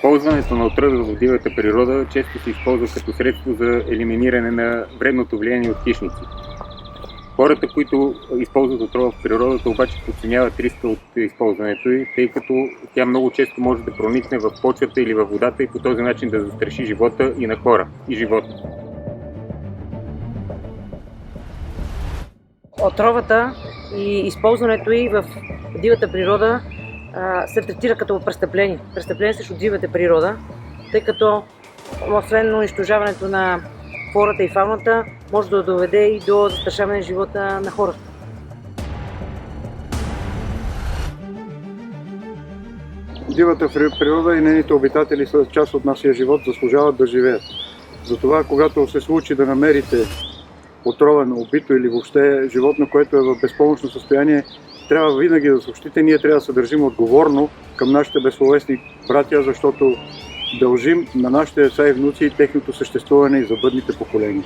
Използването на отрови в дивата природа често се използва като средство за елиминиране на вредното влияние от хищници. Хората, които използват отрова в природата, обаче подценяват риска от използването й, тъй като тя много често може да проникне в почвата или във водата и по този начин да застраши живота и на хора, и животни. Отровата и използването й в дивата природа се третира като престъпление. Престъпление срещу дивата природа, тъй като освен унищожаването на флората и фауната, може да доведе и до застрашаване на живота на хората. Дивата природа и нейните обитатели са част от нашия живот, заслужават да живеят. Затова, когато се случи да намерите отровено, убито или въобще животно, което е в безпомощно състояние, трябва винаги да съобщите. Ние трябва да се държим отговорно към нашите безсловесни братя, защото дължим на нашите деца и внуци техното съществуване и за бъдните поколения.